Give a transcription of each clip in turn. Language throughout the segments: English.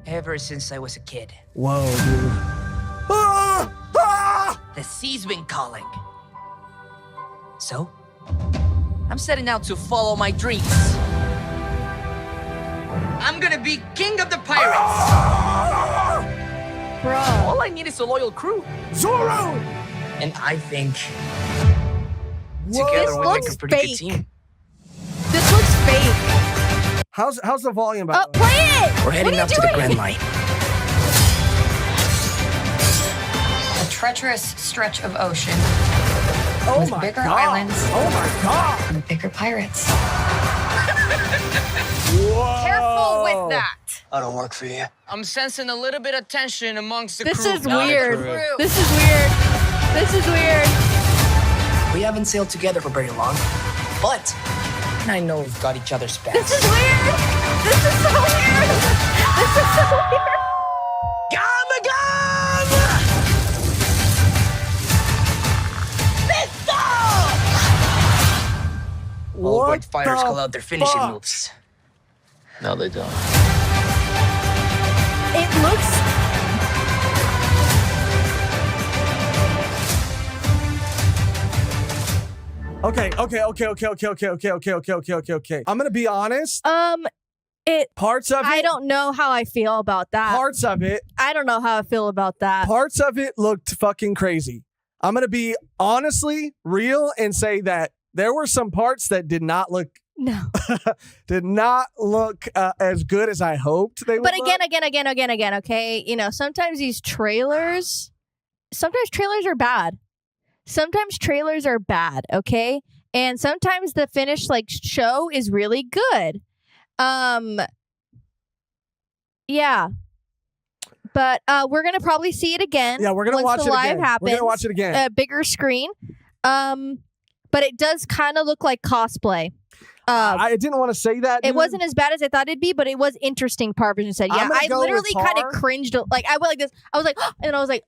ever since I was a kid. Whoa, dude. Ah! Ah! The sea's been calling. So, I'm setting out to follow my dreams. I'm gonna be king of the pirates. Bro. All I need is a loyal crew. Zorro! And I think Whoa. together This we make looks a pretty fake. good team. This looks fake. How's the volume? By Oh, the way? play it! We're heading up to the Grand Line. A treacherous stretch of ocean Oh with my bigger God. islands Oh my God! and bigger pirates. Whoa. Careful with that. I don't work for you. I'm sensing a little bit of tension amongst the This crew. is Not a weird. crew. This is weird. This is weird. We haven't sailed together for very long, but I know we've got each other's backs. This is weird. This is so weird. This is so weird. All What white fighters the call out their finishing fuck? moves. No, they don't. It looks. Okay. I'm gonna be honest. It. Parts of it. I don't know how I feel about that. Parts of it. I don't know how I feel about that. Parts of it looked fucking crazy. I'm gonna be honestly real and say that there were some parts that did not look No. as good as I hoped they would. But look. again, okay? You know, sometimes trailers are bad. Sometimes trailers are bad, okay? And sometimes the finished show is really good. Yeah. But we're gonna probably see it again. Yeah, we're gonna once watch the it live again. happens. We're gonna watch it again. A bigger screen. But it does kind of look like cosplay. I didn't want to say that. It dude. wasn't as bad as I thought it'd be, but it was interesting. Parvision said, I'm "Yeah, gonna I go with literally kind Tar. of cringed. Like I went like this. I was like, and I was like,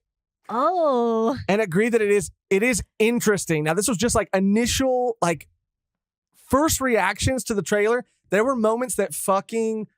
oh, And agree that it is interesting. Now, this was just initial first reactions to the trailer. There were moments that fucking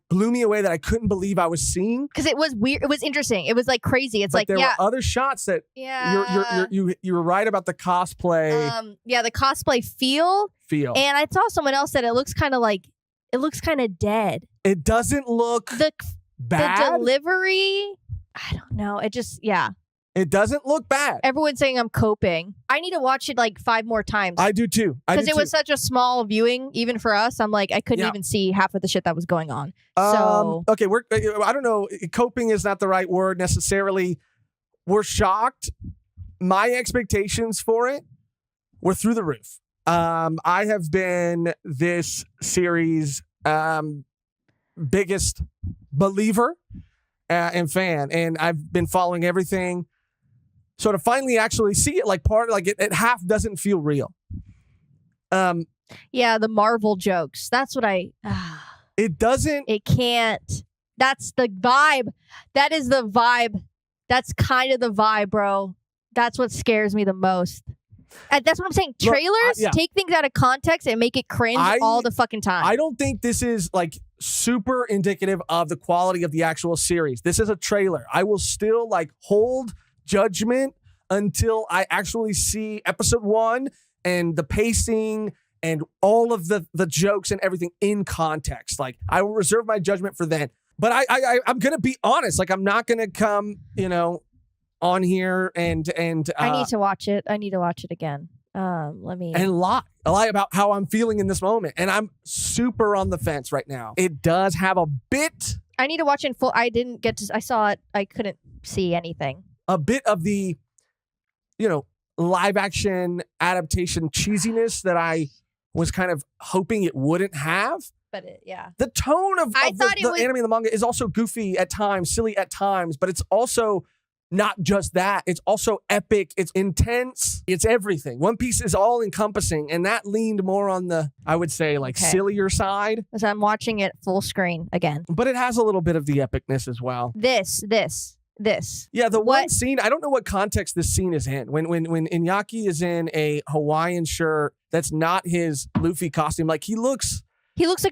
blew me away that I couldn't believe I was seeing. because it was weird. It was interesting. It was crazy. It's But there yeah, were other shots that yeah, you were right about the cosplay yeah, the cosplay feel. feel. And I saw someone else said it looks kind of dead. It doesn't look The bad. delivery, I don't know. It just It doesn't look bad. Everyone's saying I'm coping. I need to watch it 5 more times. I do too. Because it was such a small viewing, even for us. I'm like, I couldn't even see half of the shit that was going on. So okay, I don't know. Coping is not the right word necessarily. We're shocked. My expectations for it were through the roof. I have been this series' biggest believer and fan, and I've been following everything. So to finally actually see it it half doesn't feel real. yeah, the Marvel jokes. That's what It doesn't. it can't. That's the vibe. That is the vibe. That's kind of the vibe, bro. That's what scares me the most. And that's what I'm saying. Look, Trailers yeah. take things out of context and make it cringe all the fucking time. I don't think this is super indicative of the quality of the actual series. This is a trailer. I will still hold judgment until I actually see episode 1 and the pacing and all of the jokes and everything in context. I will reserve my judgment for then. But I'm gonna be honest. I'm not gonna come, on here and I need to watch it. I need to watch it again. Let me and lie about how I'm feeling in this moment. And I'm super on the fence right now. It does have a bit I need to watch it in full. I didn't get to. I saw it. I couldn't see anything. of the, live action adaptation cheesiness that I was kind of hoping it wouldn't have. But yeah. The tone of I the thought it was- anime and the manga is also goofy at times, silly at times, but it's also not just that. It's also epic. It's intense. It's everything. One Piece is all encompassing, and that leaned more on the, I would say, sillier side. Because I'm watching it full screen again. But it has a little bit of the epicness as well. This. Yeah, the one What- scene, I don't know what context this scene is in. When Iñaki is in a Hawaiian shirt that's not his Luffy costume, he looks He looks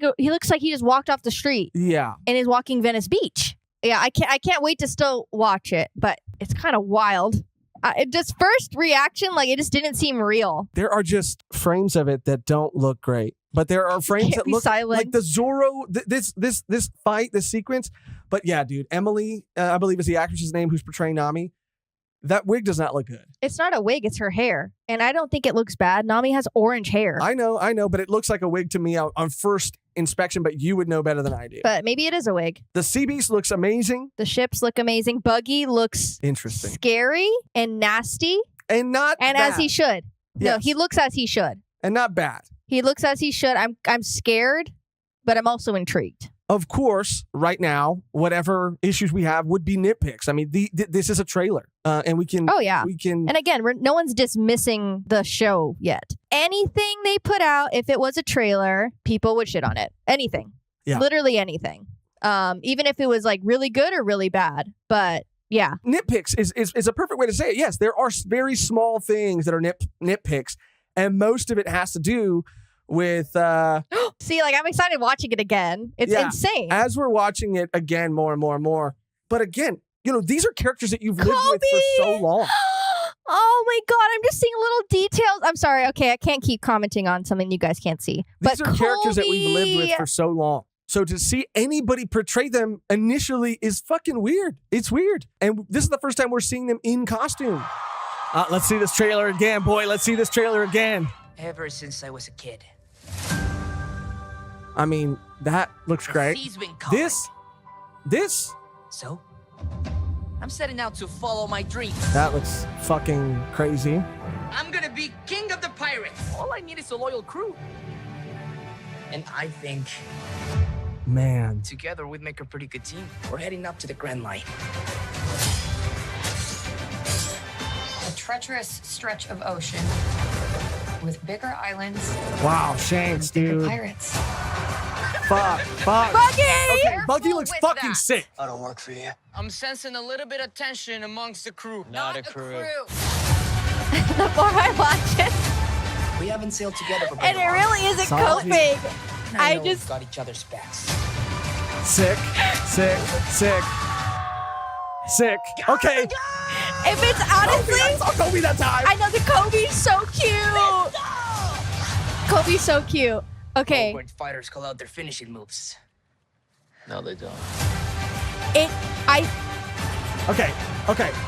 like he just walked off the street Yeah. and is walking Venice Beach. Yeah, I can't wait to still watch it, but it's kind of wild. Just first reaction, like it just didn't seem real. There are just frames of it that don't look great, but there are frames Can't that be look silent. like the Zorro. This fight, this sequence. But yeah, dude, Emily, I believe is the actress's name who's portraying Nami. That wig does not look good. It's not a wig, it's her hair. And I don't think it looks bad. Nami has orange hair. I know, but it looks like a wig to me on first inspection, but you would know better than I do. But maybe it is a wig. The Sea Beast looks amazing. The ships look amazing. Buggy looks Interesting. scary and nasty. And not And bad. as he should. No, Yes. he looks as he should. And not bad. He looks as he should. I'm scared, but I'm also intrigued. Of course, right now, whatever issues we have would be nitpicks. I mean, this is a trailer, and we can. Oh, yeah. We can. And again, no one's dismissing the show yet. Anything they put out, if it was a trailer, people would shit on it. Anything. Yeah. Literally anything. Even if it was like really good or really bad. But yeah. Nitpicks is a perfect way to say it. Yes, there are very small things that are nitpicks, and most of it has to do with See, like I'm excited watching it again. It's Yeah. insane. as we're watching it again more and more and more. But again, these are characters that you've lived with for so Kobe! long. Oh my god, I'm just seeing little details. I'm sorry. Okay, I can't keep commenting on something you guys can't see. These But are characters that we've lived with Kobe- for so long. So to see anybody portray them initially is fucking weird. It's weird. And this is the first time we're seeing them in costume. Let's see this trailer again, boy. Let's see this trailer again. Ever since I was a kid. I mean, that looks great. He's been calling. This, So, I'm setting out to follow my dreams. that looks fucking crazy. I'm gonna be king of the pirates. All I need is a loyal crew. And I think Man. together we'd make a pretty good team. We're heading up to the Grand Line. A treacherous stretch of ocean with bigger islands Wow, Shanks, and bigger dude. pirates. Fuck. Buggy! Okay, Buggy Careful looks with fucking that. sick. I don't work for you. I'm sensing a little bit of tension amongst the crew. Not a crew. The more I watch it, We haven't sailed together for and very it long. really isn't Salty. coping. And I know just- we've got each other's backs. Sick. Okay. If it's honestly, I saw Kobe that time. I know the Kobe's so cute. Kobe's so cute. Okay, When fighters call out their finishing moves. No, they don't. Okay.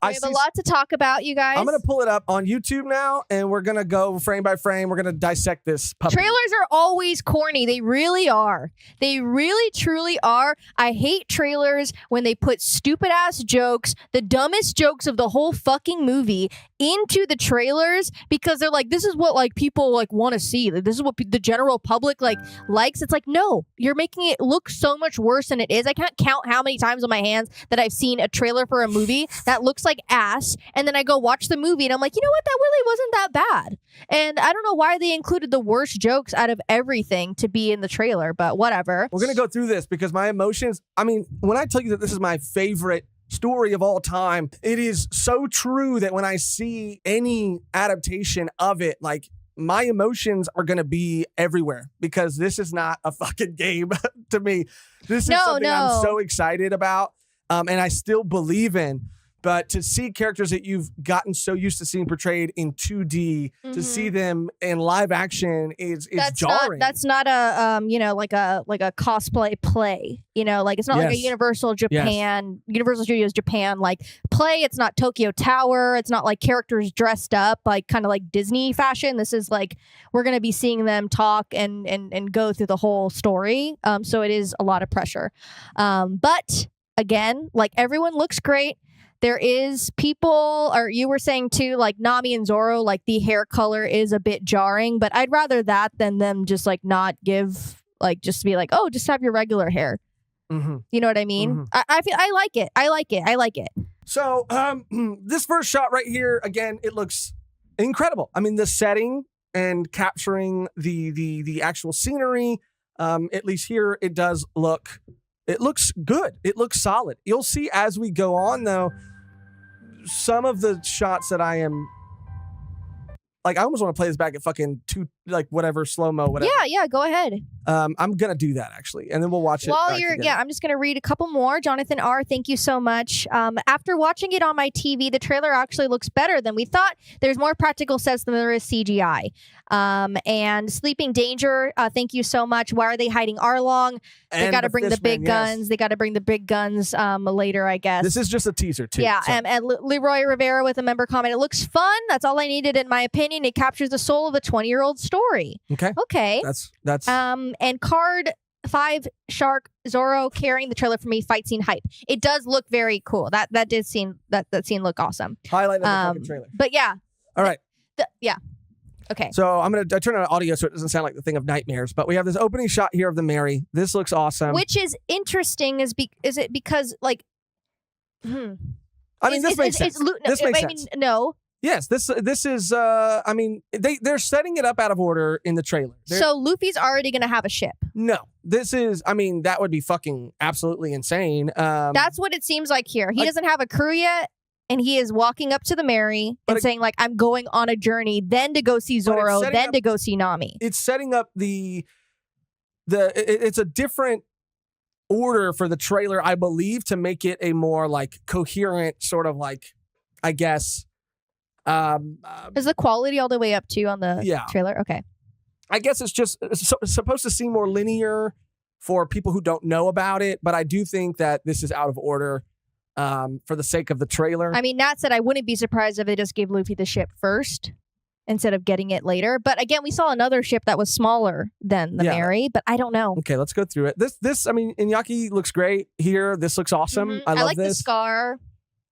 we have a lot to talk about, you guys. I'm going to pull it up on YouTube now, and we're going to go frame by frame. We're going to dissect this puppy. Trailers are always corny. They really are. They really, truly are. I hate trailers when they put stupid ass jokes, the dumbest jokes of the whole fucking movie, into the trailers because they're like, this is what like people like want to see. Like, this is what the general public like likes. It's like, no, you're making it look so much worse than it is. I can't count how many times on my hands that I've seen a trailer for a movie that looks like ass, and then I go watch the movie and I'm like, you know what, that really wasn't that bad. And I don't know why they included the worst jokes out of everything to be in the trailer, but whatever. We're going to go through this because my emotions, I mean, when I tell you that this is my favorite story of all time, it is so true that when I see any adaptation of it, like my emotions are going to be everywhere because this is not a fucking game to me. This is something I'm so excited about and I still believe in. But to see characters that you've gotten so used to seeing portrayed in 2D, to see them in live action is jarring. That's not a like a cosplay play. Like it's not like a Yes. Universal Japan, Universal Studios Japan like play. It's not Tokyo Tower. It's not like characters dressed up like kind of like Disney fashion. This is like we're gonna be seeing them talk and go through the whole story. So it is a lot of pressure. But again, like everyone looks great. There is people, or you were saying too, like Nami and Zoro, like the hair color is a bit jarring, but I'd rather that than them just like not give, like just be like, oh, just have your regular hair. Mm-hmm. You know what I mean? Mhm. I like it. So this first shot right here, again, it looks incredible. I mean, the setting and capturing the actual scenery, at least here, it looks good. It looks solid. You'll see as we go on, though, some of the shots that I am like, I almost want to play this back at fucking like whatever slow-mo, whatever. Yeah, go ahead. I'm gonna do that actually, and then we'll watch it. While you're, together. I'm just going to read a couple more. Jonathan R., thank you so much. After watching it on my TV, the trailer actually looks better than we thought. There's more practical sets than there is CGI. And Sleeping Danger, thank you so much. Why are they hiding Arlong? They And got to bring the Fishman, big yes. guns. They got to bring the big guns later, I guess. This is just a teaser too. Yeah, so. and Leroy Rivera with a member comment. It looks fun. That's all I needed in my opinion. It captures the soul of a 20-year-old story. Okay. Okay. That's And Card 5 Shark Zorro carrying the trailer for me. Fight scene hype. It does look very cool. That did scene that scene look awesome. highlight of the fucking trailer. But yeah. All right. Yeah. Okay. So I turn on audio so it doesn't sound like the thing of nightmares. But we have this opening shot here of the Mary. This looks awesome. Which is interesting. Is it because like? I mean, this makes sense. This makes sense. No. Yes, this is. I mean, they're setting it up out of order in the trailer. So Luffy's already going to have a ship. No, this is. I mean, that would be fucking absolutely insane. That's what it seems like here. He like- doesn't have a crew yet, and he is walking up to the Mary But and saying like, "I'm going on a journey, then to go see But it's Zoro, setting then up- to go see Nami." It's setting up it's a different order for the trailer, I believe, to make it a more like coherent sort of like, I guess. Is the quality all the way up too on the Yeah. trailer? Okay. I guess it's just supposed to seem more linear for people who don't know about it, but I do think that this is out of order for the sake of the trailer. I mean, Nat said I wouldn't be surprised if they just gave Luffy the ship first instead of getting it later. But again, we saw another ship that was smaller than the Yeah. Mary, but I don't know. Okay, let's go through it. This, I mean, Iñaki looks great here. This looks awesome. Mhm. I love like the this. scar.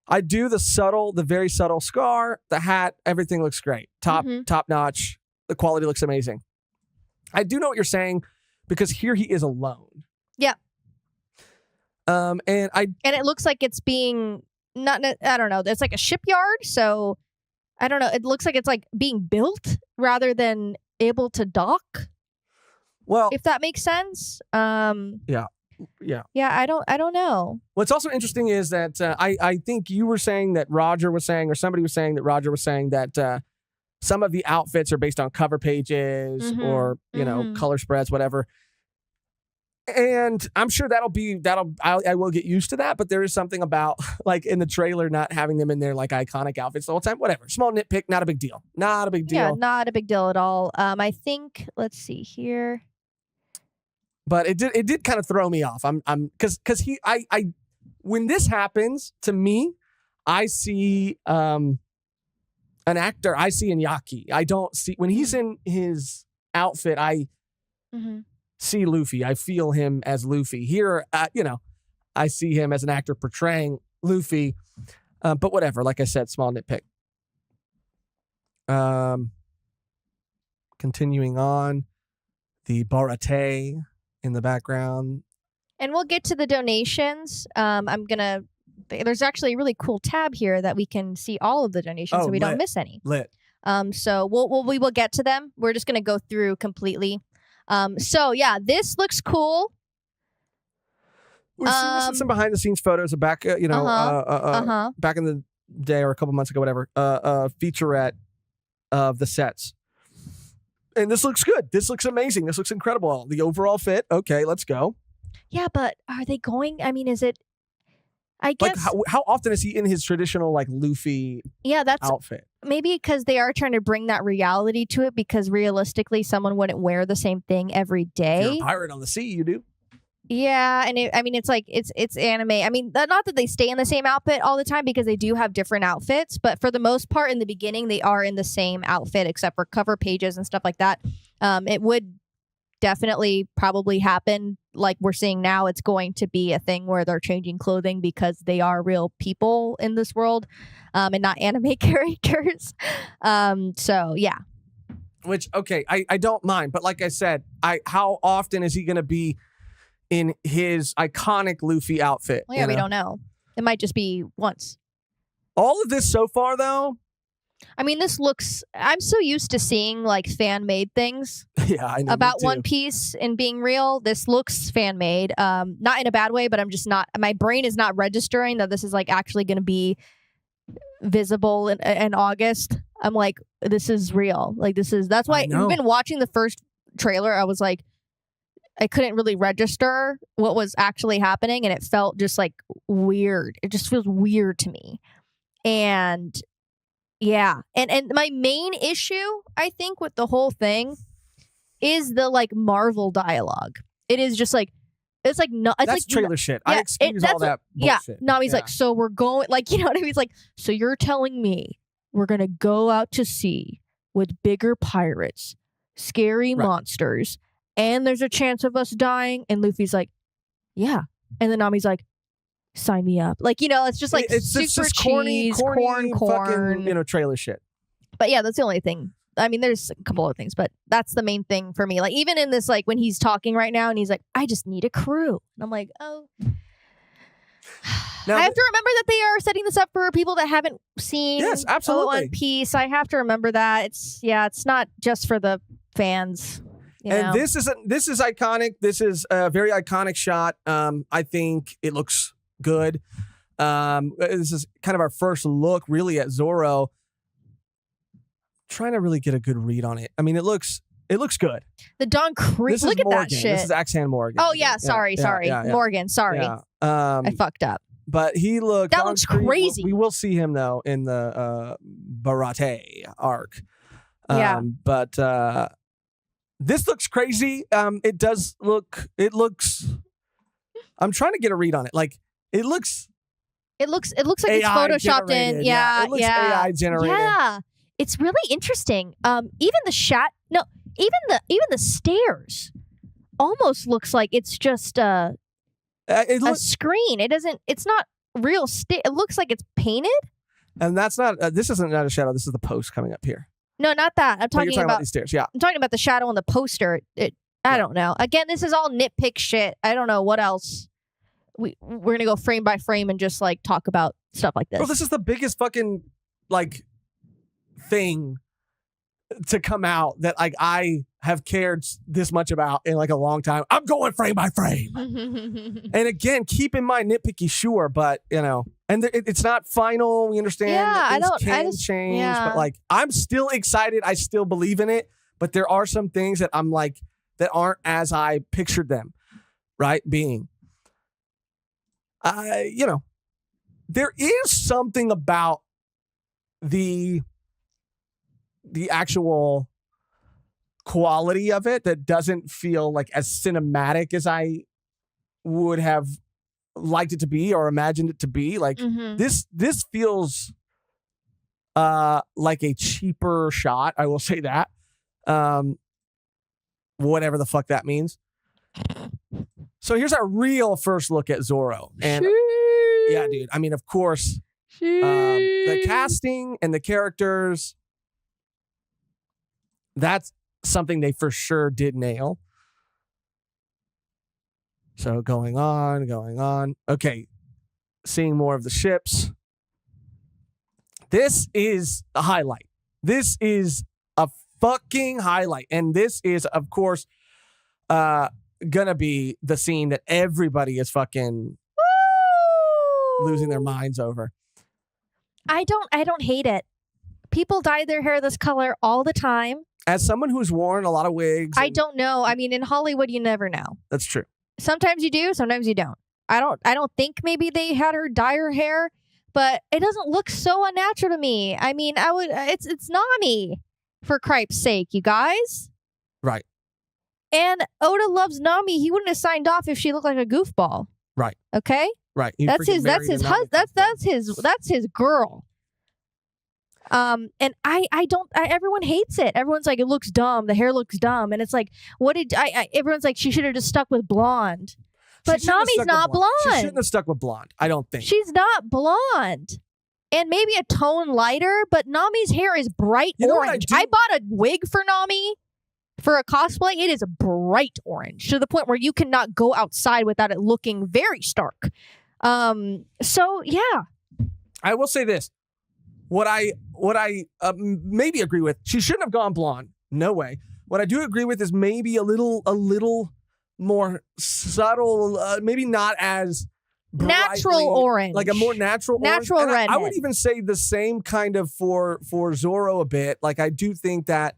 I do the very subtle scar, the hat, everything looks great. Top notch. The quality looks amazing. I do know what you're saying because here he is alone. Yeah. And And it looks like it's being I don't know. It's like a shipyard, so I don't know. It looks like it's like being built rather than able to dock, well, if that makes sense. yeah. Yeah, I don't know. What's also interesting is that I think you were saying that Roger was saying, or somebody was saying that Roger was saying that some of the outfits are based on cover pages Mhm, or, you know, mhm. color spreads, whatever. And I'm sure I will get used to that. But there is something about like in the trailer not having them in their like iconic outfits the whole time. Whatever. Small nitpick. Not a big deal. Not a big deal. Yeah, not a big deal at all. I think, let's see here. But it did kind of throw me off. I'm because when this happens to me, I see an actor. I see Iñaki. I don't see when he's in his outfit. I Mm-hmm. see Luffy. I feel him as Luffy. Here, you know, I see him as an actor portraying Luffy. But whatever. Like I said, small nitpick. Continuing on, the Barate in the background. And we'll get to the donations. There's actually a really cool tab here that we can see all of the donations so we don't lit. miss any. Lit. So we will get to them. We're just gonna go through completely. So yeah, this looks cool. We've seen this in some behind the scenes photos of back, back in the day or a couple months ago, whatever, featurette of the sets. And this looks good. This looks amazing. This looks incredible. The overall fit. Okay, let's go. Yeah, but are they going? I mean, is it? I guess. Like, how often is he in his traditional like Luffy Yeah, that's outfit? maybe because they are trying to bring that reality to it. Because realistically, someone wouldn't wear the same thing every If you're day. a pirate on the sea, you do. Yeah, and it's like it's anime. I mean, not that they stay in the same outfit all the time because they do have different outfits, but for the most part, in the beginning, they are in the same outfit except for cover pages and stuff like that. It would definitely probably happen like we're seeing now. It's going to be a thing where they're changing clothing because they are real people in this world, and not anime characters. So yeah. Which okay, I don't mind, but like I said, how often is he going to be in his iconic Luffy outfit? Well, yeah, you we know? don't know. It might just be once. All of this so far, though. I mean, this looks. I'm so used to seeing like fan made things Yeah, I know. about me too. One Piece and being real. This looks fan made. Not in a bad way, but I'm just not. My brain is not registering that this is like actually going to be visible in August. I'm like, this is real. Like that's why I know. we've been watching the first trailer. I was like, I couldn't really register what was actually happening, and it felt just like weird. It just feels weird to me. And yeah, and my main issue, I think, with the whole thing is the like Marvel dialogue. It is just like it's like no, it's That's like trailer shit. yeah, I excuse all that bullshit. Nami's like, so we're going, like, you know what I mean? He's like, so you're telling me we're gonna go out to sea with bigger pirates, scary monsters, and there's a chance of us dying? And Luffy's like, yeah. And then Nami's like, sign me up. Like, you know, it's just like it's super just cheese, corn, fucking, you know, trailer shit. But yeah, that's the only thing. I mean, there's a couple of things, but that's the main thing for me. Like, even in this, like, when he's talking right now and he's like, I just need a crew. And I'm like, oh. Now, I have to remember that they are setting this up for people that haven't seen One Piece. I have to remember that. It's not just for the fans. You know? This is iconic. This is a very iconic shot. I think it looks good. This is kind of our first look really at Zoro. Trying to really get a good read on it. I mean, it looks good. The Don Creek. Look at that shit. This is Axan Morgan. Oh yeah, sorry. Morgan, sorry. Yeah. I fucked up. But he looked. That looks crazy. We will see him though in the Barate arc. Yeah. But this looks crazy. It does look. It looks. I'm trying to get a read on it. Like it looks. It looks like AI it's photoshopped generated. in. Yeah. It looks AI generated. Yeah. It's really interesting. Even the stairs almost looks like it's just a screen. It's not real it looks like it's painted. And that's not this isn't a shadow. This is the post coming up here. No, not that. I'm talking about these stairs. Yeah. I'm talking about the shadow on the poster. I don't know. Again, this is all nitpick shit. I don't know what else. We're going to go frame by frame and just like talk about stuff like this. Bro, this is the biggest fucking like thing to come out that like I have cared this much about in like a long time. I'm going frame by frame. And again, keep in mind nitpicky, sure, but you know, and it's not final. We understand. Yeah, that things can change, but like I'm still excited. I still believe in it, but there are some things that I'm like that aren't as I pictured them, right? Being, you know, there is something about the actual quality of it that doesn't feel like as cinematic as I would have liked it to be or imagined it to be. Like this feels like a cheaper shot. I will say that. Whatever the fuck that means. So here's our real first look at Zoro. And yeah, dude. I mean, of course, the casting and the characters, that's something they for sure did nail. So going on. Okay. Seeing more of the ships. This is a highlight. This is a fucking highlight. And this is, of course, gonna be the scene that everybody is fucking losing their minds over. I don't hate it. People dye their hair this color all the time. As someone who's worn a lot of wigs. I don't know. I mean, in Hollywood, you never know. That's true. Sometimes you do, sometimes you don't. I don't think maybe they had her dye her hair, but it doesn't look so unnatural to me. I mean, it's Nami, for cripe's sake, you guys. Right. And Oda loves Nami. He wouldn't have signed off if she looked like a goofball. Right. Okay? Right. That's his girl. And everyone hates it. Everyone's like, it looks dumb. The hair looks dumb. And it's like, everyone's like, she should have just stuck with blonde. But Nami's not blonde. She shouldn't have stuck with blonde, I don't think. She's not blonde. And maybe a tone lighter, but Nami's hair is bright orange. I bought a wig for Nami for a cosplay. It is bright orange to the point where you cannot go outside without it looking very stark. So yeah. I will say this. What I maybe agree with, she shouldn't have gone blonde. No way. What I do agree with is maybe a little more subtle, maybe not as Natural brightly- orange. like a more natural Natural orange. And I would redhead. even say the same kind of for Zorro a bit. Like I do think that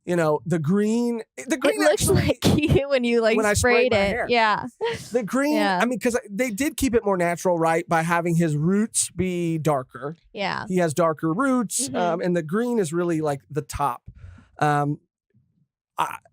the green It looks actually, like you when you like when I sprayed sprayed my it. hair. Yeah. the green. Yeah. I mean, because they did keep it more natural, right? By having his roots be darker. Yeah. He has darker roots, Mhm. and the green is really like the top.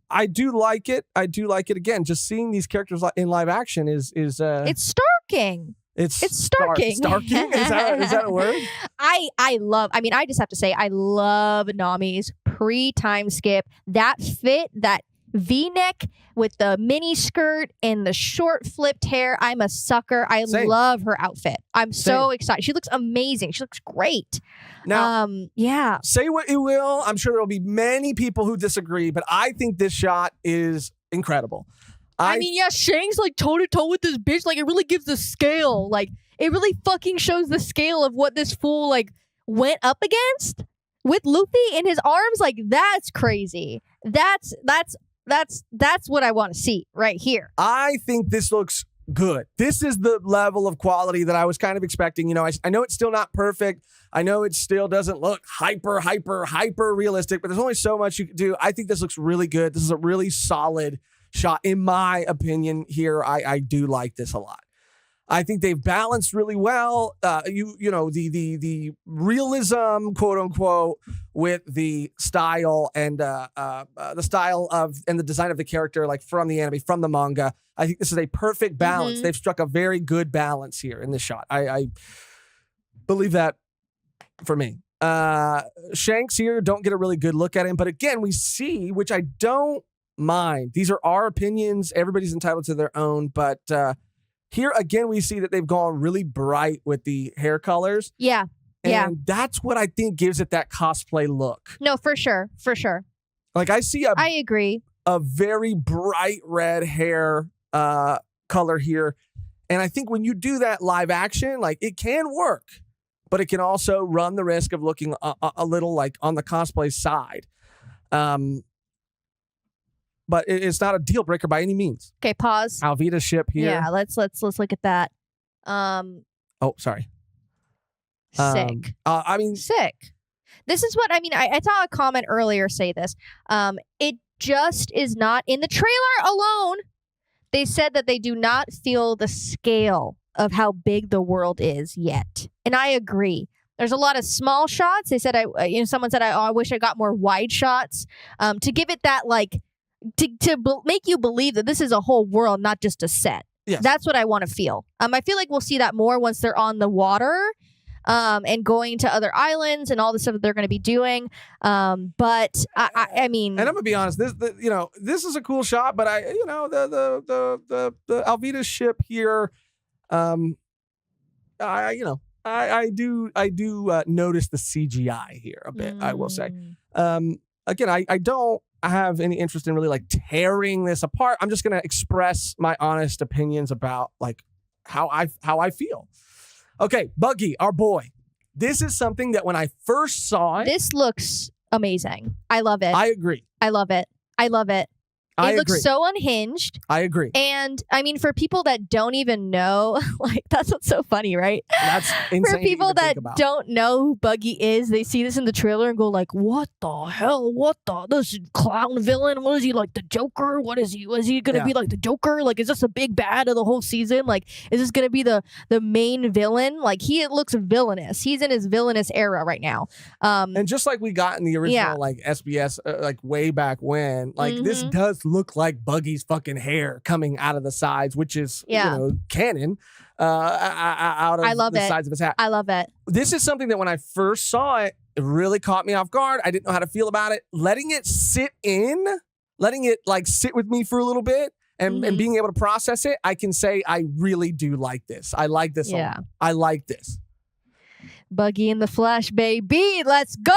I do like it. I do like it. Again, just seeing these characters in live action is It's starking. it's Starking. Starking is that a word? I love. I mean, I just have to say, I love Nami's pre-time skip. That fit, that V-neck with the mini skirt and the short flipped hair. I'm a sucker. I Same. love her outfit. I'm so excited. She looks amazing. She looks great. Now, Yeah. say what you will. I'm sure there will be many people who disagree, but I think this shot is incredible. I mean, yeah, Shang's like toe to toe with this bitch. Like, it really gives the scale. Like, it really fucking shows the scale of what this fool like went up against with Luffy in his arms. Like, that's crazy. That's what I want to see right here. I think this looks good. This is the level of quality that I was kind of expecting. I know it's still not perfect. I know it still doesn't look hyper realistic, but there's only so much you can do. I think this looks really good. This is a really solid shot, in my opinion. Here, I do like this a lot. I think they've balanced really well. The realism, quote unquote, with the style and the style of and the design of the character, like from the anime, from the manga. I think this is a perfect balance. Mhm. They've struck a very good balance here in this shot. I believe that for me. Shanks here, don't get a really good look at him, but again, we see, which I don't mind. These are our opinions. Everybody's entitled to their own, but here again, we see that they've gone really bright with the hair colors. Yeah. And Yeah. that's what I think gives it that cosplay look. No, for sure. For sure. Like I see I agree. a very bright red hair color here. And I think when you do that live action, like it can work, but it can also run the risk of looking a little like on the cosplay side. But it's not a deal breaker by any means. Okay, pause. Alvida's ship here. Yeah, let's look at that. Oh, sorry. Sick. I mean, Sick. This is what I mean. I saw a comment earlier say this. It just is not in the trailer alone. They said that they do not feel the scale of how big the world is yet, and I agree. There's a lot of small shots. They said, someone said, I wish I got more wide shots to give it that like to make you believe that this is a whole world, not just a set. Yes. That's what I want to feel. I feel like we'll see that more once they're on the water. And going to other islands and all the stuff that they're going to be doing. But I mean, and I'm gonna be honest, this is a cool shot, but the Alvida's ship here, I do notice the CGI here a bit. I will say, again, I don't have any interest in really like tearing this apart. I'm just gonna express my honest opinions about like how I feel. Okay, Buggy, our boy. This is something that when I first saw it, this looks amazing. I love it. I agree. I love it. I love it. I It looks agree. so unhinged. I agree. And I mean, for people that don't even know, like that's what's so funny, right? That's insane. For to people even that think about. don't know who Buggy is, they see this in the trailer and go like, "What the hell? What the? This is clown villain? What is he like? The Joker? What is he? Was he gonna be like the Joker? Like, is this a big bad of the whole season? Like, is this gonna be the main villain? Like, he looks villainous. He's in his villainous era right now. And just like we got in the original like SBS, like way back when, like this does look like Buggy's fucking hair coming out of the sides, which is canon. Out of I love the it. sides of his hat. I love it. This is something that when I first saw it, it really caught me off guard. I didn't know how to feel about it. Letting it sit with me for a little bit and being able to process it, I can say I really do like this. I like this a lot. I like this. Buggy in the flesh, baby. Let's go.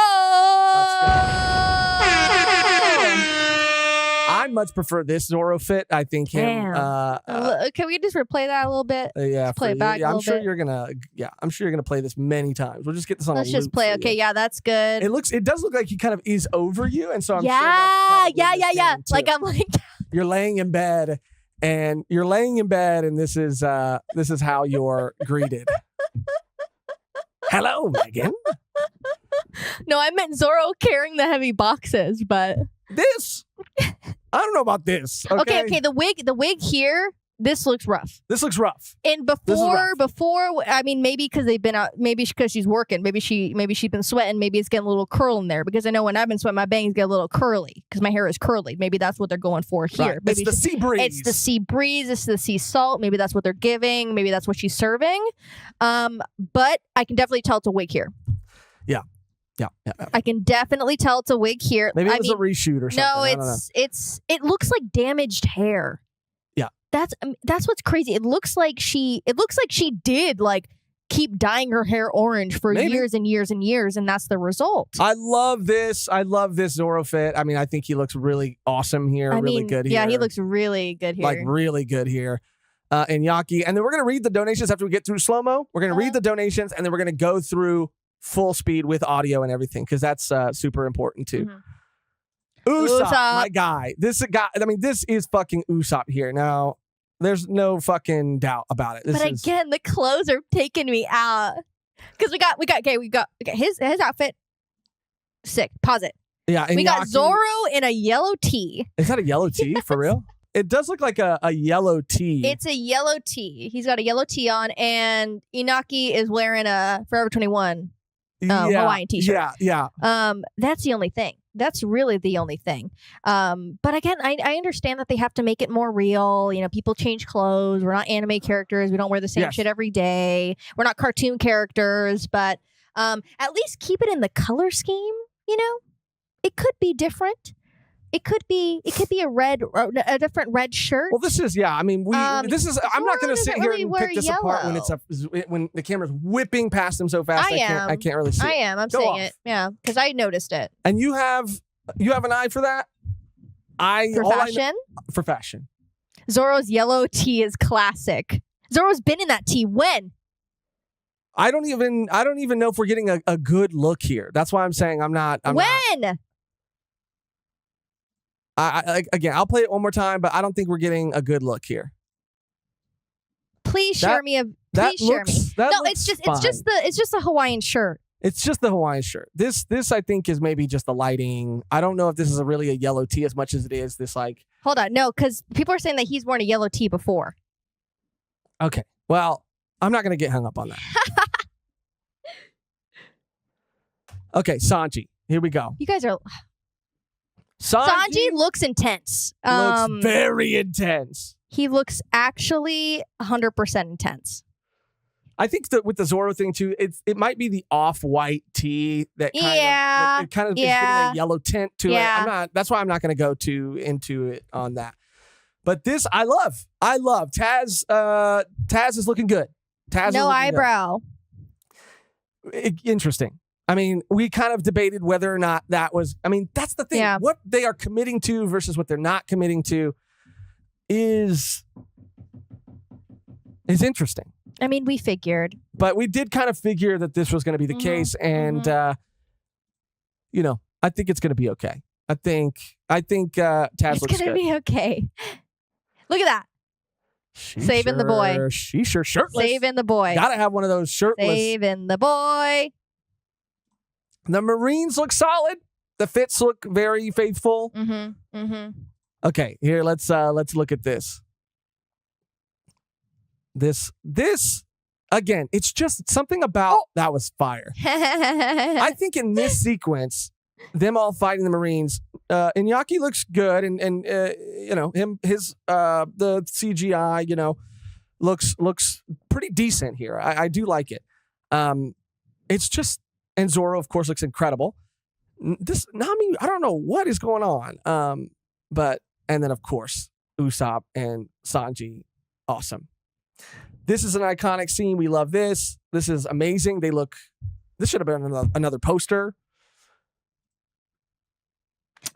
I much prefer this Zorro fit. I think him. Can we just replay that a little bit? Yeah, play it back. Yeah, a I'm little sure bit. you're gonna. Yeah, I'm sure you're gonna play this many times. We'll just get this on. Let's a just loop play. for Okay, you. yeah, that's good. It does look like he kind of is over you, and so I'm sure yeah. that's probably the Like thing, I'm like, too. You're laying in bed, and you're laying in bed, and this is how you're greeted. Hello, Mehgan. No, I meant Zoro carrying the heavy boxes, but This, I don't know about this. Okay, okay. The wig here, this looks rough. This looks rough. And before, I mean, maybe because they've been out, maybe because she's working, maybe she's been sweating, maybe it's getting a little curl in there. Because I know when I've been sweating, my bangs get a little curly because my hair is curly. Maybe that's what they're going for here. Right. Maybe It's the sea breeze. It's the sea breeze. It's the sea salt. Maybe that's what they're giving. Maybe that's what she's serving. But I can definitely tell it's a wig here. Yeah. I can definitely tell it's a wig here. Maybe it was a reshoot or something. No, I don't know. it looks like damaged hair. Yeah. That's what's crazy. It looks like she did like keep dyeing her hair orange for years and years and years, and that's the result. I love this Zoro fit. I mean, I think he looks really awesome here. Really good here. Yeah, he looks really good here. Like really good here. And Yaki. And then we're gonna read the donations after we get through slow-mo. We're gonna read the donations, and then we're gonna go through full speed with audio and everything, because that's super important too. Usopp, my guy. This is fucking Usopp here. Now, there's no fucking doubt about it. Again, the clothes are taking me out. Because we got his outfit. Sick. Pause it. Yeah, and we got Yaki, Zoro in a yellow tee. Is that a yellow tee for real? It does look like a yellow tee. It's a yellow tee. He's got a yellow tee on, and Inaki is wearing a Forever 21 Hawaiian t-shirt. Yeah. That's the only thing. That's really the only thing. But again, I understand that they have to make it more real. You know, people change clothes. We're not anime characters. We don't wear the same shit every day. We're not cartoon characters. But at least keep it in the color scheme. You know, it could be different. It could be a different red shirt. Well, this is I mean, I'm not going to sit here and pick this apart when the camera's whipping past him so fast. I can't really see. I'm saying it. Yeah, because I noticed it. And you have an eye for that. For fashion. Zoro's yellow tee is classic. Zoro's been in that tee when? I don't even know if we're getting a good look here. That's why I'm saying I'm not. When? Again, I'll play it one more time, but I don't think we're getting a good look here. Please share me. It's just a Hawaiian shirt. It's just the Hawaiian shirt. This I think is maybe just the lighting. I don't know if this is really a yellow tee as much as it is this like. Hold on, no, because people are saying that he's worn a yellow tee before. Okay, well, I'm not going to get hung up on that. Okay, Sanji, here we go. You guys are. Sanji looks intense. Looks very intense. He looks actually 100% intense. I think that with the Zoro thing too, it might be the off-white tee that kind of is getting a yellow tint to it. That's why I'm not going to go too into it on that. But this I love. Taz is looking good. No eyebrow. Interesting. I mean, we kind of debated whether or not that was. I mean, that's the thing. Yeah. What they are committing to versus what they're not committing to is interesting. I mean, we figured. But we did kind of figure that this was going to be the case. And, I think it's going to be okay. I think Taz looks good. It's going to be okay. Look at that. Saving the boy. She's sure shirtless. Saving the boy. Gotta have one of those shirtless. Saving the boy. The Marines look solid. The fits look very faithful. Okay, here let's look at this. This again, it's just something about that was fire. I think in this sequence, them all fighting the Marines, Iñaki looks good, and the CGI, looks pretty decent here. I do like it. It's just, and Zoro of course looks incredible. This Nami, I don't know what is going on. And then of course Usopp and Sanji, awesome. This is an iconic scene. We love this. This is amazing. This should have been another poster.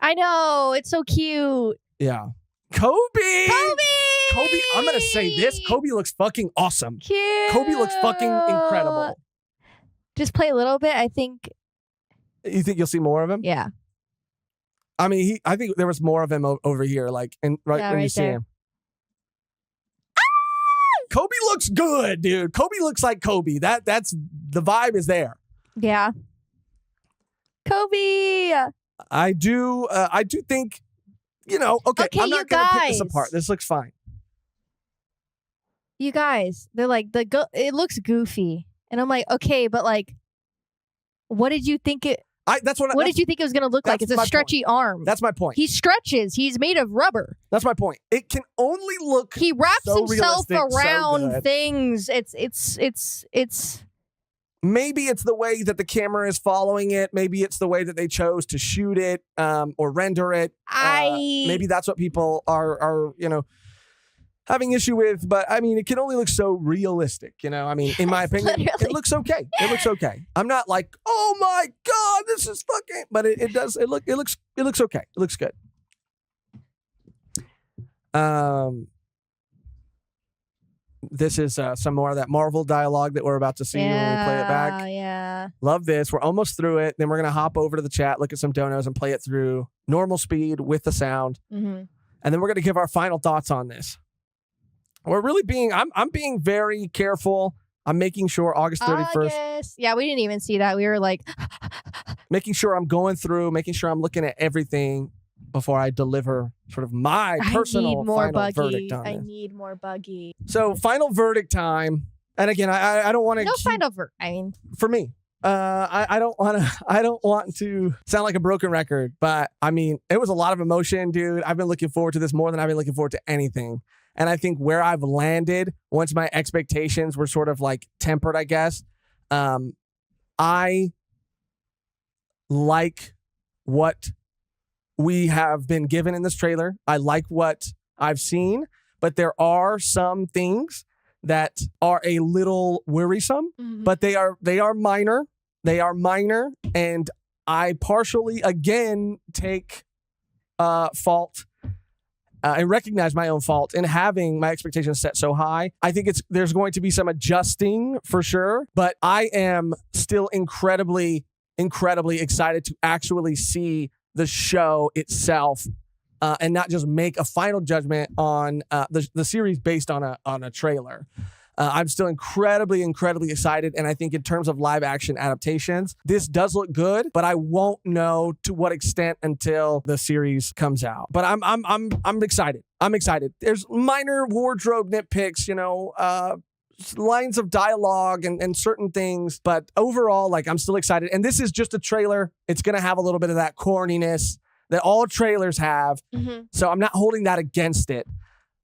I know. It's so cute. Yeah. Kobe, I'm going to say this. Kobe looks fucking awesome. Cute. Kobe looks fucking incredible. Just play a little bit. I think. You think you'll see more of him? Yeah. I mean, I think there was more of him over here, like, and right when you see there. him. Kobe looks good, dude. Kobe looks like Kobe. That's the vibe is there. Yeah. Kobe. I do think, okay, I'm not going to pick this apart. This looks fine. You guys, they're like, it looks goofy. And I'm like, okay, but like, what did you think it... What did you think it was going to look like? It's a stretchy arm. That's my point. He stretches. He's made of rubber. That's my point. It can only look He wraps so himself realistic, so around good. things. It's Maybe it's the way that the camera is following it. Maybe it's the way that they chose to shoot it or render it. Maybe that's what people are having issue with. But I mean, it can only look so realistic. I mean, in my opinion, it looks okay. It looks okay. I'm not like, oh my God, this is fucking. But it does. It looks okay. It looks good. This is some more of that Marvel dialogue that we're about to see when we play it back. Yeah. Love this. We're almost through it. Then we're going to hop over to the chat, look at some donos, and play it through normal speed with the sound. Mm-hmm. And then we're going to give our final thoughts on this. We're really I'm being very careful. I'm making sure August 31st. Yeah, we didn't even see that. We were like... making sure I'm going through, making sure I'm looking at everything before I deliver sort of my personal final verdict on this. I need more buggy. So final verdict time. And again, I don't want to... No final verdict. I mean... For me. I don't want to sound like a broken record, but I mean, it was a lot of emotion, dude. I've been looking forward to this more than I've been looking forward to anything. And I think where I've landed, once my expectations were sort of like tempered, I guess, I like what we have been given in this trailer. I like what I've seen, but there are some things that are a little worrisome, but they are minor. They are minor, and I partially, again, take fault. I recognize my own fault in having my expectations set so high. I think there's going to be some adjusting for sure, but I am still incredibly, incredibly excited to actually see the show itself and not just make a final judgment on the series based on a trailer. I'm still incredibly, incredibly excited, and I think in terms of live action adaptations, this does look good, but I won't know to what extent until the series comes out. But I'm excited. I'm excited. There's minor wardrobe nitpicks, lines of dialogue and certain things, but overall, like, I'm still excited. And this is just a trailer. It's gonna have a little bit of that corniness that all trailers have. So I'm not holding that against it.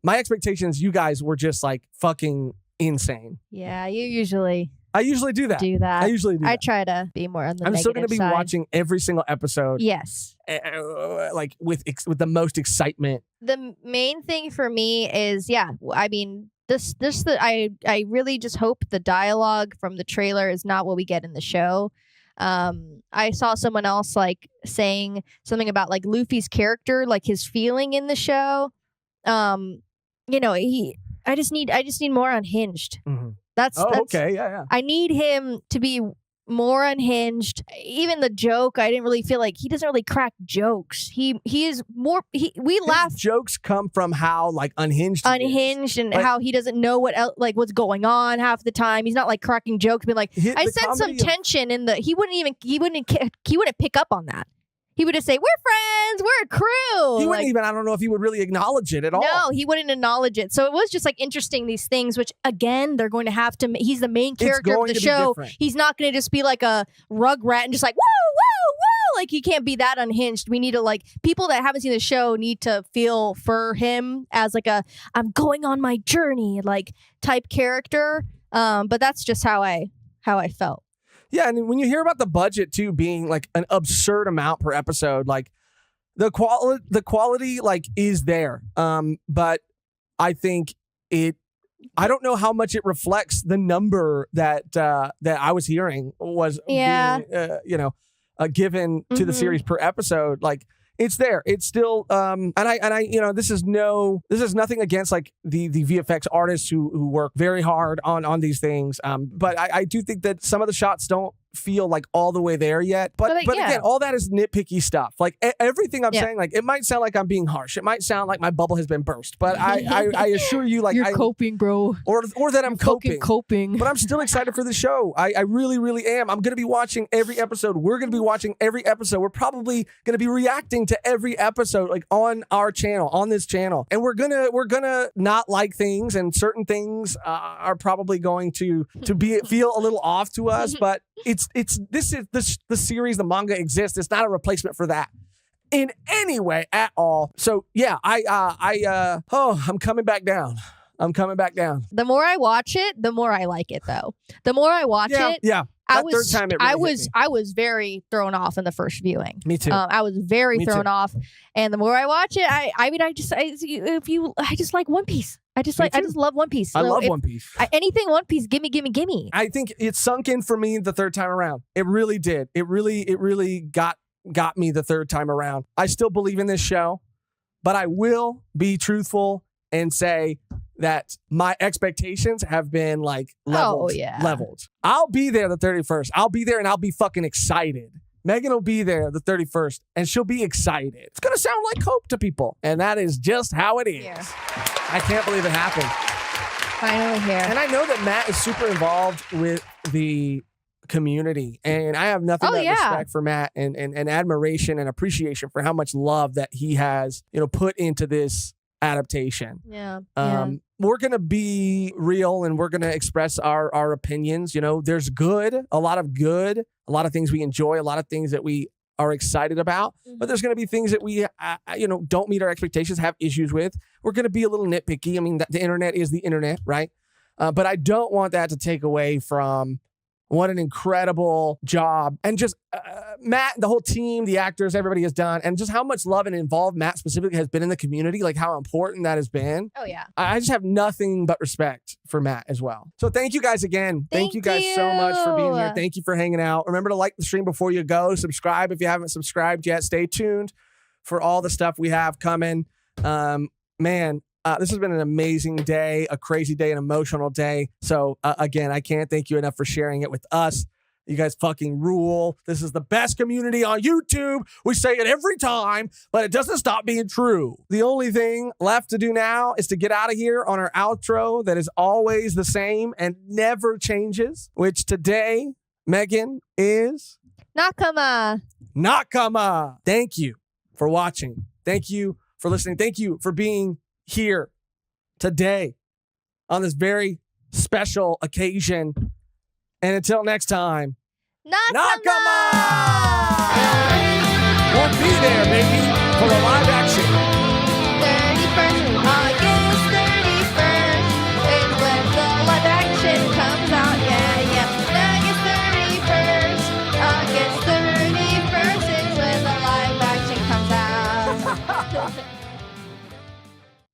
My expectations, you guys, were just like fucking insane. Yeah, you usually... I usually do that. I usually do that. I try to be more on the I'm negative still going to be side. watching every single episode. Yes. Like with the most excitement. The main thing for me is, I mean, I really just hope the dialogue from the trailer is not what we get in the show. I saw someone else like saying something about like Luffy's character, like his feeling in the show. I just need more unhinged. That's okay. Yeah. I need him to be more unhinged. Even the joke, I didn't really feel like he doesn't really crack jokes. He is more. We laugh. Jokes come from how like unhinged, and how he doesn't know what's going on half the time. He's not like cracking jokes, but like I sense some tension in the. He wouldn't pick up on that. He would just say, "We're friends. We're a crew." He wouldn't even. I don't know if he would really acknowledge it at all. No, he wouldn't acknowledge it. So it was just like interesting, these things, which again they're going to have to. He's the main character of the show. He's not going to just be like a rugrat and just like woo woo woo. Like he can't be that unhinged. We need to like people that haven't seen the show need to feel for him as like a I'm going on my journey like type character. But that's just how I felt. Yeah, and when you hear about the budget too being like an absurd amount per episode, like the quality like is there. But I think I don't know how much it reflects the number that I was hearing was being given to the series per episode. Like it's there. It's still and I this is nothing against like the VFX artists who work very hard on these things. But I do think that some of the shots don't feel like all the way there yet. But again, all that is nitpicky stuff. Like everything I'm saying, like it might sound like I'm being harsh. It might sound like my bubble has been burst. But I assure you, like you're coping, bro. Or that I'm coping. But I'm still excited for the show. I really, really am. I'm going to be watching every episode. We're going to be watching every episode. We're probably going to be reacting to every episode, like on our channel, on this channel. And we're gonna not like things, and certain things are probably going to feel a little off to us. But the series, the manga exists. It's not a replacement for that in any way at all. So yeah, I'm coming back down. I'm coming back down. The more I watch it, the more I like it, though. The more I watch it, I was very thrown off in the first viewing. Me too. I was very thrown off, and the more I watch it, I just like One Piece. I just love One Piece. I love One Piece. Anything One Piece, gimme. I think it sunk in for me the third time around. It really did. It really got me the third time around. I still believe in this show, but I will be truthful and say that my expectations have been like leveled. I'll be there the 31st. I'll be there and I'll be fucking excited. Mehgan will be there the 31st and she'll be excited. It's going to sound like hope to people. And that is just how it is. Yeah. I can't believe it happened. Finally here. And I know that Matt is super involved with the community. And I have nothing but respect for Matt and admiration and appreciation for how much love that he has, put into this adaptation. We're gonna be real and we're gonna express our opinions. There's a lot of things we enjoy, a lot of things that we are excited about, but there's gonna be things that we don't meet our expectations, have issues with. We're gonna be a little nitpicky. I mean, the internet is the internet, right? But I don't want that to take away from what an incredible job and just Matt, the whole team, the actors, everybody has done, and just how much love and involved Matt specifically has been in the community, like how important that has been. Oh, yeah. I just have nothing but respect for Matt as well. So thank you guys again. Thank you guys so much for being here. Thank you for hanging out. Remember to like the stream before you go. Subscribe if you haven't subscribed yet. Stay tuned for all the stuff we have coming. This has been an amazing day, a crazy day, an emotional day. So again, I can't thank you enough for sharing it with us. You guys fucking rule. This is the best community on YouTube. We say it every time, but it doesn't stop being true. The only thing left to do now is to get out of here on our outro that is always the same and never changes, which today, Mehgan, is... Nakama. Thank you for watching. Thank you for listening. Thank you for being here today on this very special occasion. And until next time, Nakama! We'll be there, baby, for the live